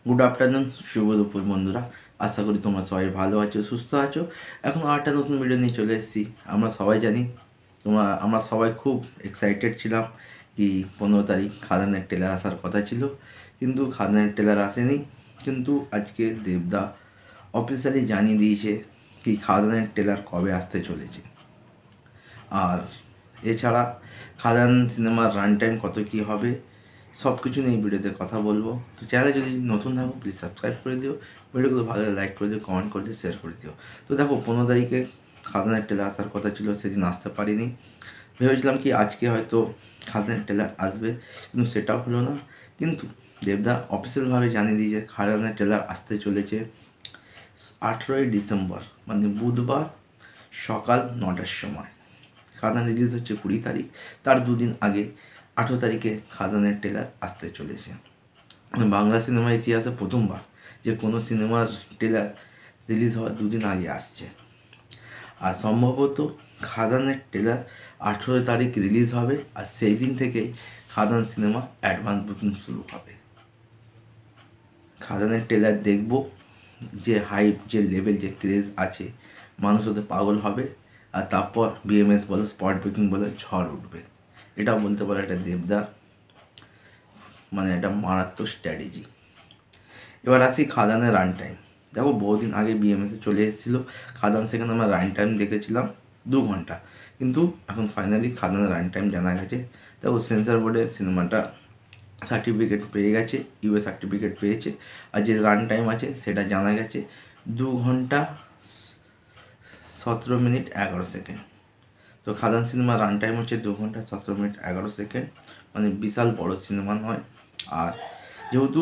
Good afternoon, শুভ দুপুর বন্ধুরা। আশা করি তোমরা সবাই ভালো আছো, সুস্থ আছো। এখন আরেকটা নতুন ভিডিও নিয়ে চলে এসেছি। আমরা সবাই জানি আমরা সবাই খুব এক্সাইটেড ছিলাম কি 15 তারিখ খাদানের ট্রেলার আসার কথা ছিল, কিন্তু খাদানের ট্রেলার আসেনি। কিন্তু আজকে দেবদা অফিসিয়ালি জানিয়ে দিয়েছে কি খাদানের ট্রেলার কবে আসতে চলেছে। আর এছাড়া খাদান সিনেমার রান টাইম কত কী হবে সব কিছু নিয়ে এই ভিডিওতে কথা বলবো। তো চ্যানেলে যদি নতুন থাকো প্লিজ সাবস্ক্রাইব করে দিও, ভিডিওগুলো ভালো লাইক করে দিও, কমেন্ট করে দিও, শেয়ার করে দিও। তো দেখো 15 তারিখে খাদানের ট্রেলার আসার কথা ছিল, সেদিন আসতে পারিনি। ভেবেছিলাম কি আজকে হয়তো খাদানের ট্রেলার আসবে, কিন্তু সেটাও হলো না। কিন্তু দেবদা অফিসিয়ালভাবে জানিয়ে দিয়েছে খাদানের ট্রেলার আসতে চলেছে 18ই ডিসেম্বর, মানে বুধবার সকাল 9টার সময়। খাদান রিলিজ হচ্ছে 20 তারিখ, তার দুদিন আগে 18 তারিখে খাদানের ট্রেলার আসতে চলেছে। বাংলা সিনেমার ইতিহাসে প্রথমবার যে কোনো সিনেমার ট্রেলার রিলিজ হওয়ার দুদিন আগে আসছে। আর সম্ভবত খাদানের ট্রেলার 18 তারিখ রিলিজ হবে, আর সেই দিন থেকেই খাদান সিনেমা অ্যাডভান্স বুকিং শুরু হবে। খাদানের ট্রেলার দেখব, যে হাইপ, যে লেভেল, যে ক্রেজ আছে, মানুষ ওতে পাগল হবে। আর তারপর বিএমএস বলো, স্পট বুকিং বলো, ঝড় উঠবে। এটা বলতে পারে একটা দেবদার মানে একটা মারাত্মক স্ট্র্যাটেজি। এবার আসি খাদানের রান টাইম। দেখো বহুদিন আগে বিএমএসে চলে এসেছিলো খাদান, সেখানে আমরা রান টাইম দেখেছিলাম 2 ঘন্টা। কিন্তু এখন ফাইনালি খাদানের রান টাইম জানা গেছে। দেখো সেন্সর বোর্ডে সিনেমাটা সার্টিফিকেট পেয়ে গেছে, ইউএ সার্টিফিকেট পেয়েছে। আর যে রান টাইম আছে সেটা জানা গেছে 2 ঘন্টা 17 মিনিট 11 সেকেন্ড। তো খাদান সিনেমার রান টাইম হচ্ছে 2 ঘন্টা 17 মিনিট 11 সেকেন্ড, মানে বিশাল বড় সিনেমা নয়। আর যেহেতু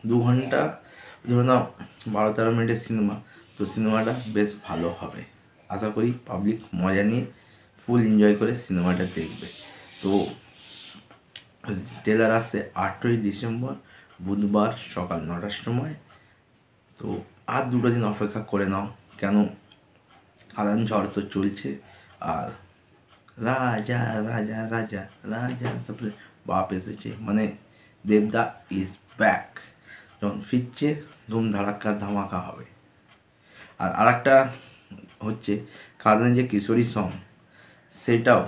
2 ঘন্টা ধরে নাও 12-13 মিনিটের সিনেমা, তো সিনেমাটা বেশ ভালো হবে। আশা করি পাবলিক মজা নিয়ে ফুল এনজয় করে সিনেমাটা দেখবে। তো ট্রেলার আসছে 8ই ডিসেম্বর বুধবার সকাল 9টার সময়। তো আর 2টো দিন অপেক্ষা করে নাও, কেন খাদান ঝড় তো চলছে। আর রাজা রাজা রাজা রাজা, তারপরে বাপ এসেছে, মানে দেবদা ইজ ব্যাক। যখন ফিরছে ধুম ধাড়াক্কা ধামাকা হবে। আর আরেকটা হচ্ছে খাদানের যে কিশোরী সং, সেটাও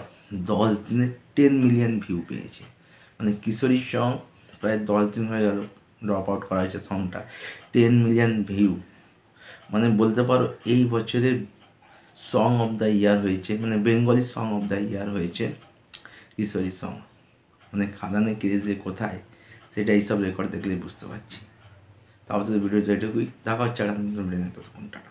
10 দিনে 10 মিলিয়ন ভিউ পেয়েছে। মানে কিশোরী সং প্রায় 10 দিন হয়ে গেল ড্রপ আউট করা হয়েছে সংটা, 10 মিলিয়ন ভিউ। মানে বলতে পারো এই বছরের সং অফ দ্য ইয়ার হয়েছে, মানে Bengali song of the year হয়েছে কিশোরী সং। মানে খাদানের ক্রেজ যে কোথায় সেটা এইসব রেকর্ড দেখলেই বুঝতে পারছি। তারপর তো ভিডিওটা এটুকুই, দেখা হচ্ছে আর ততক্ষণ টাটা।